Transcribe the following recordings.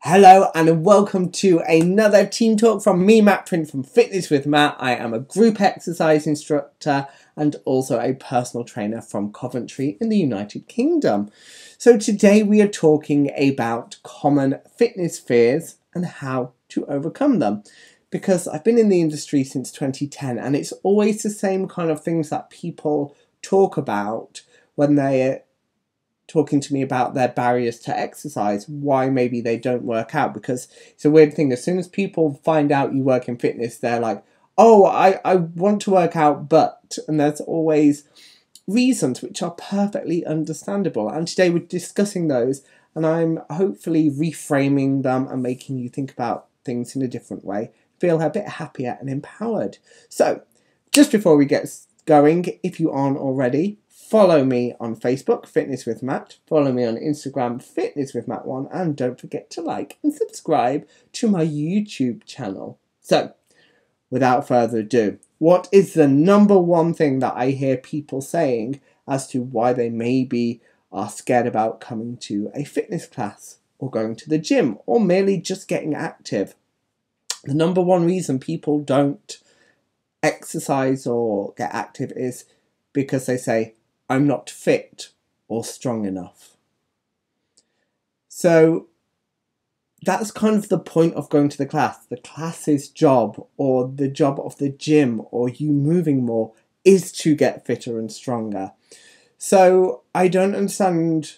Hello and welcome to another team talk from me, Matt Print from Fitness with Matt. I am a group exercise instructor and also a personal trainer from Coventry in the United Kingdom. So today we are talking about common fitness fears and how to overcome them. Because I've been in the industry since 2010 and it's always the same kind of things that people talk about when they're talking to me about their barriers to exercise, why maybe they don't work out. Because it's a weird thing, as soon as people find out you work in fitness, they're like, oh, I want to work out, but, and there's always reasons which are perfectly understandable. And today we're discussing those, and I'm hopefully reframing them and making you think about things in a different way, feel a bit happier and empowered. So just before we get going, if you aren't already, follow me on Facebook, Fitness with Matt. Follow me on Instagram, Fitness with Matt1. And don't forget to like and subscribe to my YouTube channel. So, without further ado, what is the number one thing that I hear people saying as to why they maybe are scared about coming to a fitness class or going to the gym or merely just getting active? The number one reason people don't exercise or get active is because they say, I'm not fit or strong enough. So that's kind of the point of going to the class. The class's job or the job of the gym or you moving more is to get fitter and stronger. So I do understand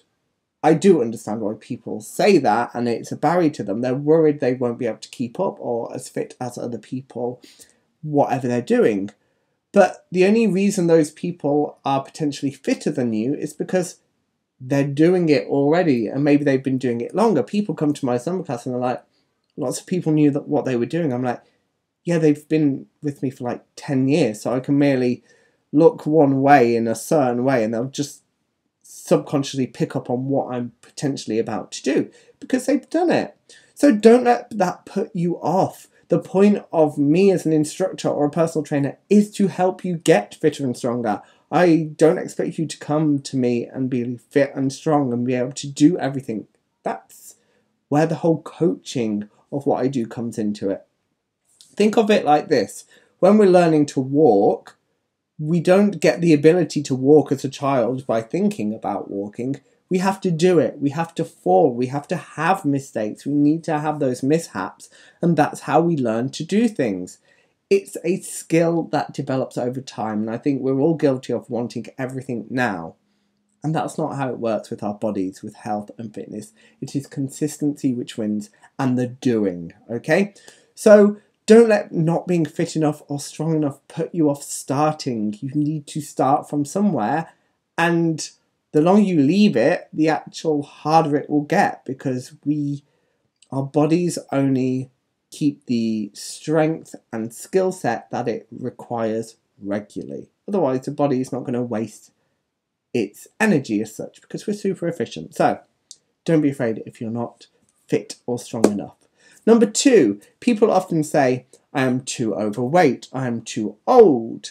why people say that, and it's a barrier to them. They're worried they won't be able to keep up or as fit as other people, whatever they're doing. But the only reason those people are potentially fitter than you is because they're doing it already, and maybe they've been doing it longer. People come to my summer class and they're like, lots of people knew that what they were doing. I'm like, yeah, they've been with me for like 10 years, so I can merely look one way in a certain way and they'll just subconsciously pick up on what I'm potentially about to do because they've done it. So don't let that put you off. The point of me as an instructor or a personal trainer is to help you get fitter and stronger. I don't expect you to come to me and be fit and strong and be able to do everything. That's where the whole coaching of what I do comes into it. Think of it like this. When we're learning to walk, we don't get the ability to walk as a child by thinking about walking. We have to do it. We have to fall. We have to have mistakes. We need to have those mishaps. And that's how we learn to do things. It's a skill that develops over time. And I think we're all guilty of wanting everything now. And that's not how it works with our bodies, with health and fitness. It is consistency which wins and the doing. Okay? So don't let not being fit enough or strong enough put you off starting. You need to start from somewhere, and the longer you leave it, the actual harder it will get, because our bodies only keep the strength and skill set that it requires regularly. Otherwise, the body is not going to waste its energy as such, because we're super efficient. So don't be afraid if you're not fit or strong enough. Number two, people often say, I am too overweight, I am too old.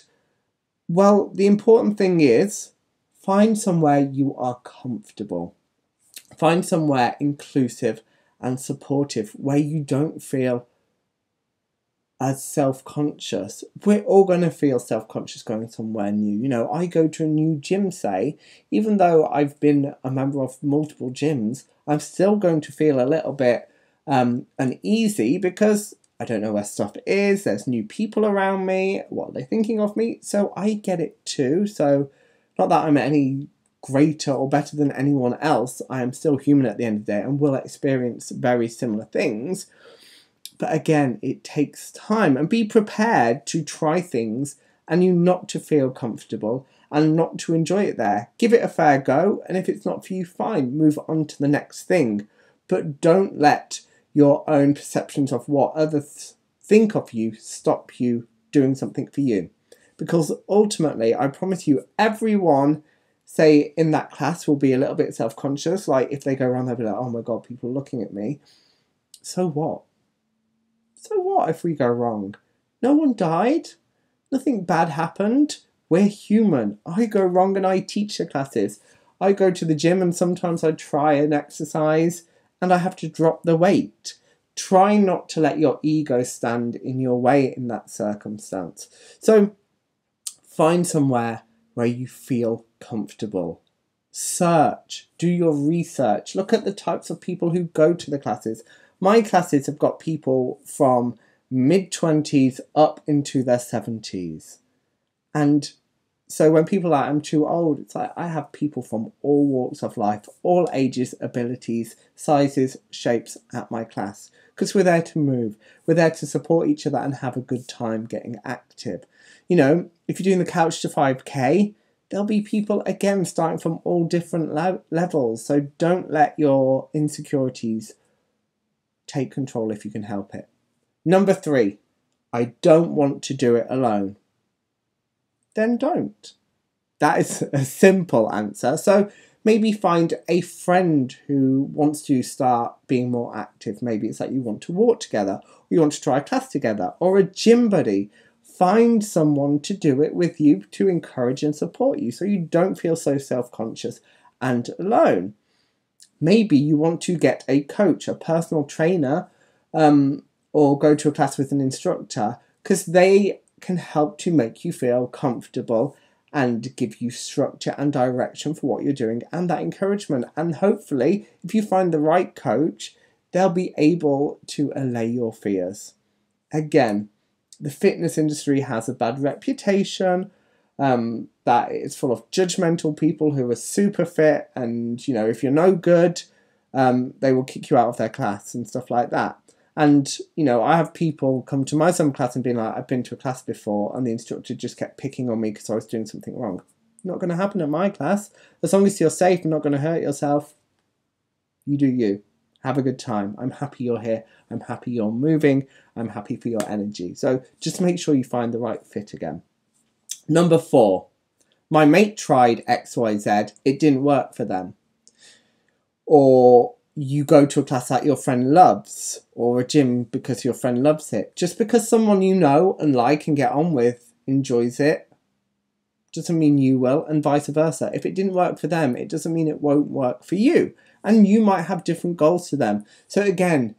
Well, the important thing is, find somewhere you are comfortable. Find somewhere inclusive and supportive where you don't feel as self-conscious. We're all going to feel self-conscious going somewhere new. You know, I go to a new gym, say, even though I've been a member of multiple gyms, I'm still going to feel a little bit uneasy because I don't know where stuff is. There's new people around me. What are they thinking of me? So I get it too. So not that I'm any greater or better than anyone else. I am still human at the end of the day and will experience very similar things. But again, it takes time, and be prepared to try things and you not to feel comfortable and not to enjoy it there. Give it a fair go, and if it's not for you, fine, move on to the next thing. But don't let your own perceptions of what others think of you stop you doing something for you. Because ultimately, I promise you, everyone, say, in that class will be a little bit self-conscious. Like, if they go around, they'll be like, oh my God, people are looking at me. So what? So what if we go wrong? No one died. Nothing bad happened. We're human. I go wrong and I teach the classes. I go to the gym and sometimes I try an exercise and I have to drop the weight. Try not to let your ego stand in your way in that circumstance. So find somewhere where you feel comfortable. Search, do your research, look at the types of people who go to the classes. My classes have got people from mid-20s up into their 70s. And so when people are, I'm too old, it's like I have people from all walks of life, all ages, abilities, sizes, shapes at my class. Because we're there to move. We're there to support each other and have a good time getting active. You know, if you're doing the couch to 5K, there'll be people, again, starting from all different levels. So don't let your insecurities take control if you can help it. Number 3, I don't want to do it alone. Then don't. That is a simple answer. So maybe find a friend who wants to start being more active. Maybe it's like you want to walk together, or you want to try a class together, or a gym buddy. Find someone to do it with you to encourage and support you so you don't feel so self-conscious and alone. Maybe you want to get a coach, a personal trainer, or go to a class with an instructor, because they can help to make you feel comfortable and give you structure and direction for what you're doing and that encouragement. And hopefully, if you find the right coach, they'll be able to allay your fears. Again, the fitness industry has a bad reputation, that it's full of judgmental people who are super fit, and, you know, if you're no good, they will kick you out of their class and stuff like that. And, you know, I have people come to my summer class and being like, I've been to a class before and the instructor just kept picking on me because I was doing something wrong. Not going to happen at my class. As long as you're safe and not going to hurt yourself, you do you. Have a good time. I'm happy you're here. I'm happy you're moving. I'm happy for your energy. So just make sure you find the right fit again. Number 4, my mate tried XYZ. It didn't work for them. Or you go to a class that your friend loves, or a gym because your friend loves it. Just because someone you know and like and get on with enjoys it, doesn't mean you will, and vice versa. If it didn't work for them, it doesn't mean it won't work for you. And you might have different goals to them. So again,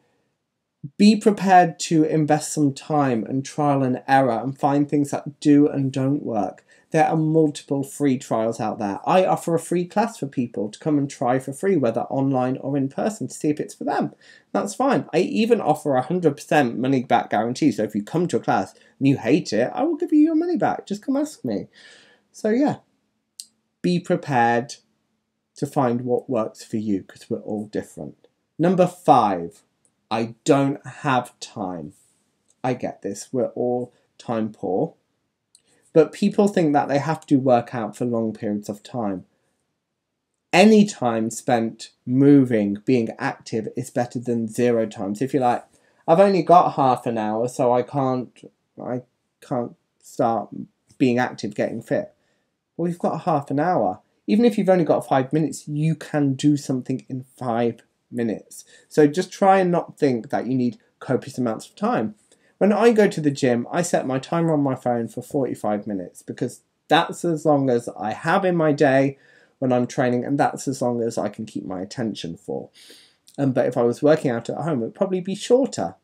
be prepared to invest some time and trial and error and find things that do and don't work. There are multiple free trials out there. I offer a free class for people to come and try for free, whether online or in person, to see if it's for them. That's fine. I even offer a 100% money back guarantee. So if you come to a class and you hate it, I will give you your money back. Just come ask me. So yeah, be prepared to find what works for you, because we're all different. Number 5, I don't have time. I get this. We're all time poor. But people think that they have to work out for long periods of time. Any time spent moving, being active, is better than 0 times. If you're like, I've only got half an hour, so I can't start being active, getting fit. Well, you've got half an hour. Even if you've only got 5 minutes, you can do something in 5 minutes. So just try and not think that you need copious amounts of time. When I go to the gym, I set my timer on my phone for 45 minutes because that's as long as I have in my day when I'm training, and that's as long as I can keep my attention for. But if I was working out at home, it would probably be shorter.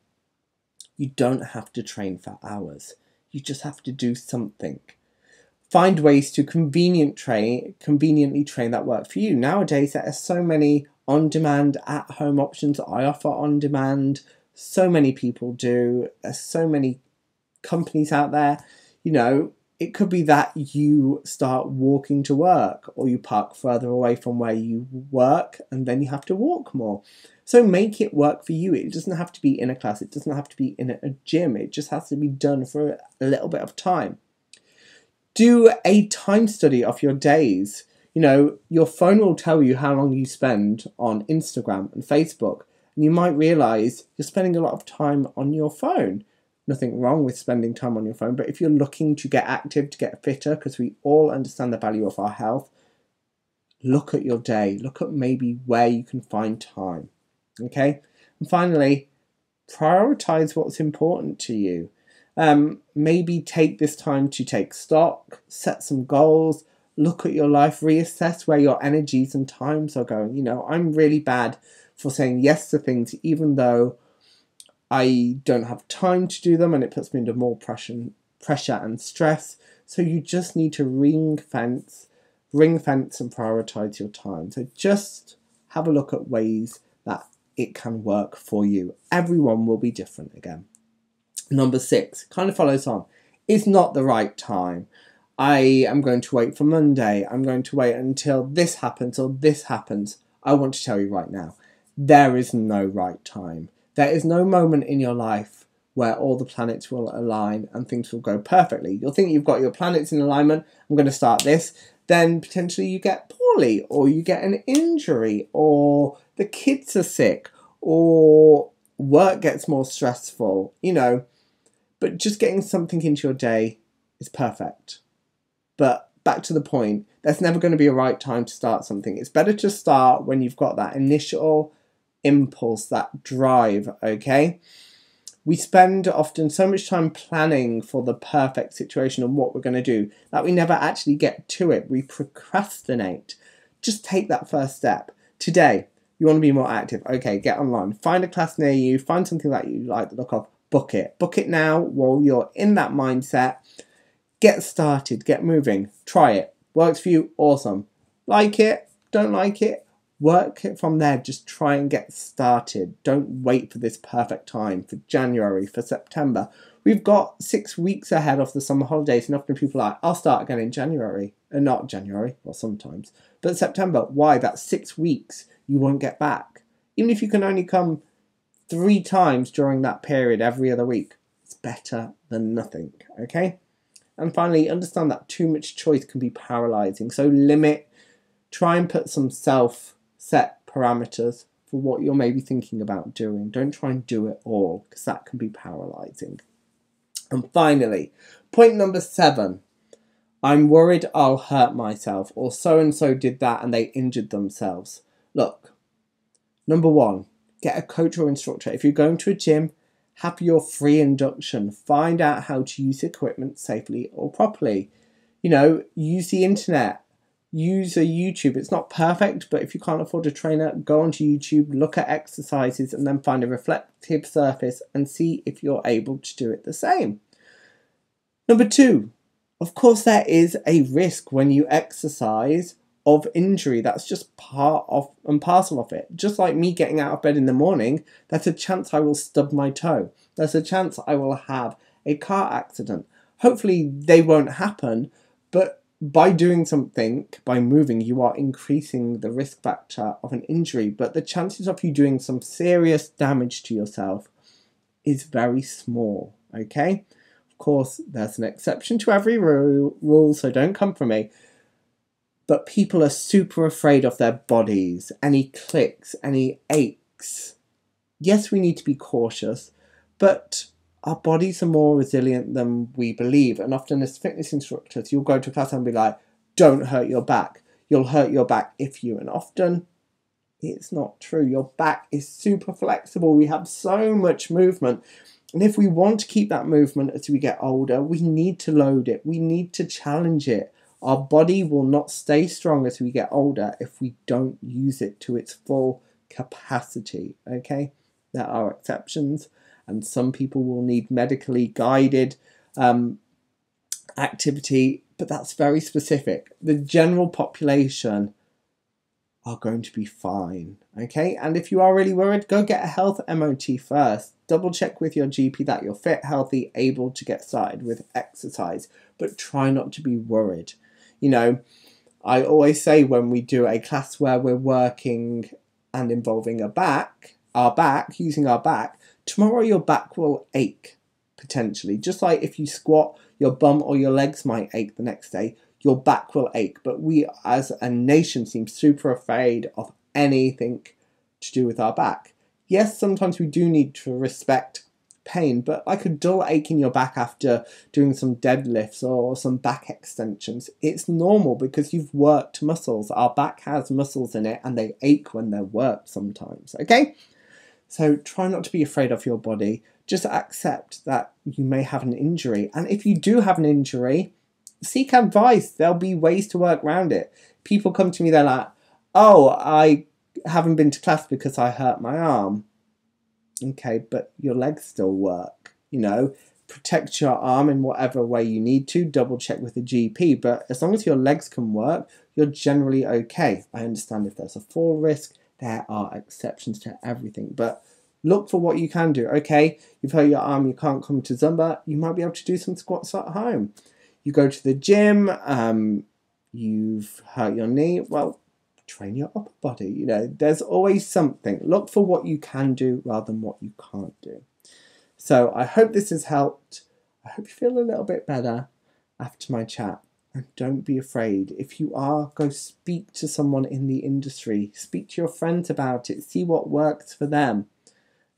You don't have to train for hours. You just have to do something. Find ways to conveniently train that work for you. Nowadays, there are so many on-demand, at-home options. I offer on-demand. So many people do. There's so many companies out there. You know, it could be that you start walking to work, or you park further away from where you work and then you have to walk more. So make it work for you. It doesn't have to be in a class. It doesn't have to be in a gym. It just has to be done for a little bit of time. Do a time study of your days. You know, your phone will tell you how long you spend on Instagram and Facebook. And you might realise you're spending a lot of time on your phone. Nothing wrong with spending time on your phone, but if you're looking to get active, to get fitter, because we all understand the value of our health, look at your day. Look at maybe where you can find time. Okay? And finally, prioritise what's important to you. Maybe take this time to take stock, set some goals, look at your life, reassess where your energies and times are going. You know, I'm really bad for saying yes to things even though I don't have time to do them, and it puts me under more pressure and stress. So you just need to ring fence and prioritize your time. So just have a look at ways that it can work for you. Everyone will be different again. Number 6 kind of follows on. It's not the right time. I am going to wait for Monday. I'm going to wait until this happens or this happens. I want to tell you right now, there is no right time. There is no moment in your life where all the planets will align and things will go perfectly. You'll think you've got your planets in alignment. I'm going to start this. Then potentially you get poorly, or you get an injury, or the kids are sick, or work gets more stressful, But just getting something into your day is perfect. But back to the point, there's never going to be a right time to start something. It's better to start when you've got that initial impulse, that drive, okay? We spend often so much time planning for the perfect situation and what we're going to do that we never actually get to it. We procrastinate. Just take that first step. Today, you want to be more active. Okay, get online. Find a class near you. Find something that you like the look of. Book it. Book it now while you're in that mindset. Get started. Get moving. Try it. Works for you? Awesome. Like it? Don't like it? Work it from there. Just try and get started. Don't wait for this perfect time, for January, for September. We've got 6 weeks ahead of the summer holidays, and often people are like, I'll start again in January. And not January, well, sometimes. But September. Why? That's 6 weeks you won't get back. Even if you can only come 3 times during that period every other week, it's better than nothing, okay? And finally, understand that too much choice can be paralyzing. So try and put some set parameters for what you're maybe thinking about doing. Don't try and do it all, because that can be paralyzing. And finally, point number 7. I'm worried I'll hurt myself, or so-and-so did that and they injured themselves. Look, number 1, get a coach or instructor. If you're going to a gym, have your free induction. Find out how to use equipment safely or properly. Use the internet. Use a YouTube. It's not perfect, but if you can't afford a trainer, go onto YouTube, look at exercises, and then find a reflective surface and see if you're able to do it the same. Number 2, of course, there is a risk when you exercise of injury. That's just part of and parcel of it. Just like me getting out of bed in the morning, there's a chance I will stub my toe. There's a chance I will have a car accident. Hopefully they won't happen, but by doing something, by moving, you are increasing the risk factor of an injury, but the chances of you doing some serious damage to yourself is very small, okay? Of course, there's an exception to every rule, so don't come for me. But people are super afraid of their bodies, any clicks, any aches. Yes, we need to be cautious, but our bodies are more resilient than we believe. And often as fitness instructors, you'll go to class and be like, don't hurt your back. You'll hurt your back if you. And often it's not true. Your back is super flexible. We have so much movement. And if we want to keep that movement as we get older, we need to load it. We need to challenge it. Our body will not stay strong as we get older if we don't use it to its full capacity, okay? There are exceptions, and some people will need medically guided activity, but that's very specific. The general population are going to be fine, okay? And if you are really worried, go get a health MOT first. Double check with your GP that you're fit, healthy, able to get started with exercise, but try not to be worried. I always say when we do a class where we're working and involving our back, using our back, tomorrow your back will ache, potentially. Just like if you squat, your bum or your legs might ache the next day, your back will ache. But we as a nation seem super afraid of anything to do with our back. Yes, sometimes we do need to respect pain, but like a dull ache in your back after doing some deadlifts or some back extensions, it's normal because you've worked muscles. Our back has muscles in it and they ache when they're worked sometimes, okay? So try not to be afraid of your body. Just accept that you may have an injury. And if you do have an injury, seek advice. There'll be ways to work around it. People come to me, they're like, oh, I haven't been to class because I hurt my arm. Okay, but your legs still work, you know. Protect your arm in whatever way you need to, double check with the GP, but as long as your legs can work, you're generally okay. I understand if there's a fall risk, there are exceptions to everything, but look for what you can do. Okay, you've hurt your arm, you can't come to Zumba, you might be able to do some squats at home. You go to the gym, you've hurt your knee, well, train your upper body. You know, there's always something. Look for what you can do rather than what you can't do. So I hope this has helped. I hope you feel a little bit better after my chat. And don't be afraid. If you are, go speak to someone in the industry. Speak to your friends about it. See what works for them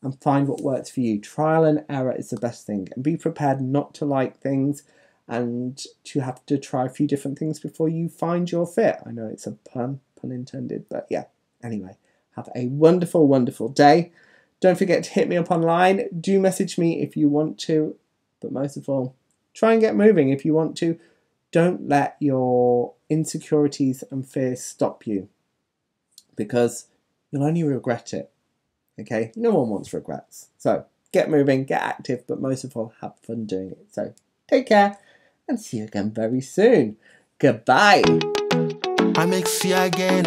and find what works for you. Trial and error is the best thing. And be prepared not to like things and to have to try a few different things before you find your fit. I know it's a pun intended, but yeah. Anyway, have a wonderful, wonderful day. Don't forget to hit me up online. Do message me if you want to, but most of all, try and get moving if you want to. Don't let your insecurities and fears stop you, because you'll only regret it. Okay? No one wants regrets. So get moving, get active, but most of all, have fun doing it. So take care and see you again very soon. Goodbye. I make see again.